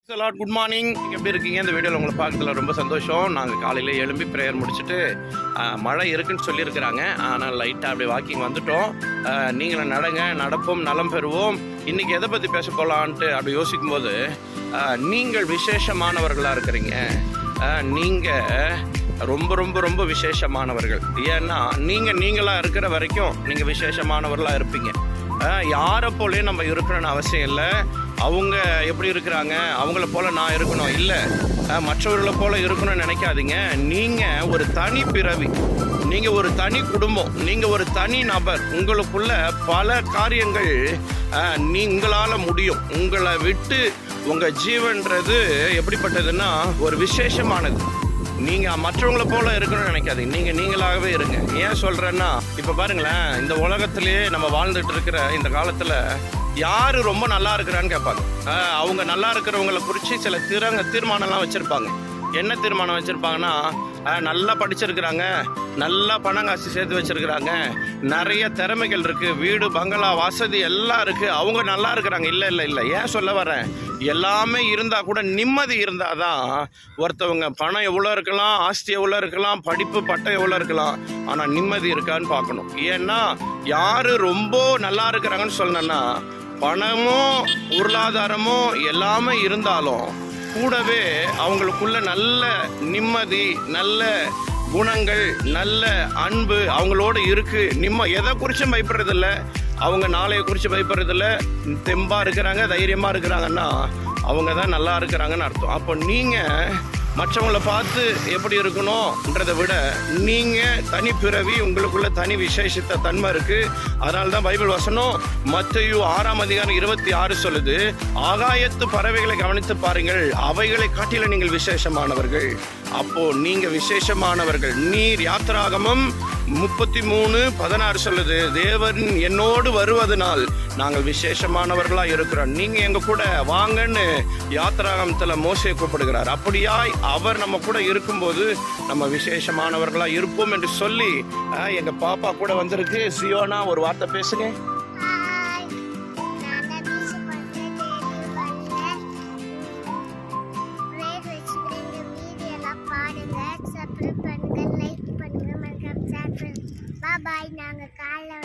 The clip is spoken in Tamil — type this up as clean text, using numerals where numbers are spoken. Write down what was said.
Good morning. எப்படி இருக்கீங்க? இந்த வீடியோவில் உங்களை பார்க்கறதுல ரொம்ப சந்தோஷம். நாங்கள் காலையில் எழும்பி ப்ரேயர் முடிச்சுட்டு மழை இருக்குன்னு சொல்லியிருக்கிறாங்க. ஆனால் லைட்டாக அப்படியே வாக்கிங் வந்துட்டோம். நீங்களும் நடப்போம், நலம் பெறுவோம். இன்றைக்கி எதை பற்றி பேச போகலான்ட்டு அப்படி யோசிக்கும்போது, நீங்கள் விசேஷமானவர்களாக இருக்கிறீங்க. நீங்கள் ரொம்ப ரொம்ப ரொம்ப விசேஷமானவர்கள். ஏன்னா நீங்களாக இருக்கிற வரைக்கும் நீங்கள் விசேஷமானவர்களாக இருப்பீங்க. யாரை போலே நம்ம இருக்கணும்னு அவசியம் இல்லை. அவங்க எப்படி இருக்கிறாங்க, அவங்கள போல் நான் இருக்கணும் இல்லை, மற்றவர்களை போல் இருக்கணும்னு நினைக்காதீங்க. நீங்கள் ஒரு தனி பிறவி, நீங்கள் ஒரு தனி குடும்பம், நீங்கள் ஒரு தனி நபர். உங்களுக்குள்ள பல காரியங்கள் உங்களால் முடியும். உங்களை விட்டு உங்கள் ஜீவன்றது எப்படிப்பட்டதுன்னா ஒரு விசேஷமானது. நீங்கள் மற்றவங்களை போல இருக்கணும்னு நினைக்காதீங்க. நீங்களாகவே இருங்க. ஏன் சொல்கிறேன்னா, இப்போ பாருங்களேன், இந்த உலகத்திலேயே நம்ம வாழ்ந்துட்டு இருக்கிற இந்த காலத்தில் யார் ரொம்ப நல்லா இருக்கிறான்னு கேட்பாங்க. அவங்க நல்லா இருக்கிறவங்களை குறித்து சில தீர்மானம்லாம் வச்சுருப்பாங்க. என்ன தீர்மானம் வச்சுருப்பாங்கன்னா, நல்லா படிச்சிருக்கிறாங்க, நல்லா பணம் காசு சேர்த்து வச்சுருக்கிறாங்க, நிறைய திறமைகள் இருக்குது, வீடு பங்களா வசதி எல்லாம் இருக்குது, அவங்க நல்லா இருக்கிறாங்க. இல்லை. ஏன் சொல்ல வரேன், எல்லாமே இருந்தால் கூட நிம்மதி இருந்தால் தான். ஒருத்தவங்க பணம் எவ்வளோ இருக்கலாம், ஆஸ்தி எவ்வளோ இருக்கலாம், படிப்பு பட்டம் எவ்வளோ இருக்கலாம், ஆனால் நிம்மதி இருக்கான்னு பார்க்கணும். ஏன்னா யார் ரொம்ப நல்லா இருக்கிறாங்கன்னு சொல்லணும்னா, பணமும் பொருளாதாரமும் எல்லாமே இருந்தாலும் கூடவே அவங்களுக்குள்ள நல்ல நிம்மதி, நல்ல குணங்கள், நல்ல அன்பு அவங்களோட இருக்கு. எதை குறிச்சும் பயப்படுறதில்ல, அவங்க நாளைய குறித்து பயப்படுறதில்ல. தெம்பா இருக்கிறாங்க, தைரியமா இருக்கிறாங்கன்னா அவங்க தான் நல்லா இருக்கிறாங்கன்னு அர்த்தம். அப்போ நீங்கள் மற்றவங்கள பார்த்து எப்படி இருக்கணும்ன்றதை விட நீங்கள் தனி பிறவி, உங்களுக்குள்ள தனி விசேஷத்த தன்மை இருக்குது. அதனால தான் பைபிள் வசனம் மத்தேயு 6:26 சொல்லுது, ஆகாயத்து பறவைகளை கவனித்து பாருங்கள், அவைகளை காட்டில நீங்கள் விசேஷமானவர்கள். அப்போ நீங்க விசேஷமானவர்கள். நீர் யாத்திராகமம் 33:16 சொல்லுது, தேவன் என்னோடு வருவதனால் நாங்கள் விசேஷமானவர்களா இருக்கிறோம். நீங்க எங்க கூட வாங்கன்னு யாத்திராகமத்துல மோசே கூப்பிடுகிறார். அப்படியாய் அவர் நம்ம கூட இருக்கும்போது நம்ம விசேஷமானவர்களா இருப்போம் என்று சொல்லி எங்க பாப்பா கூட வந்திருக்கு. சியோனா, ஒரு வார்த்தை பேசுங்க. பாய். நாங்கள் காலைல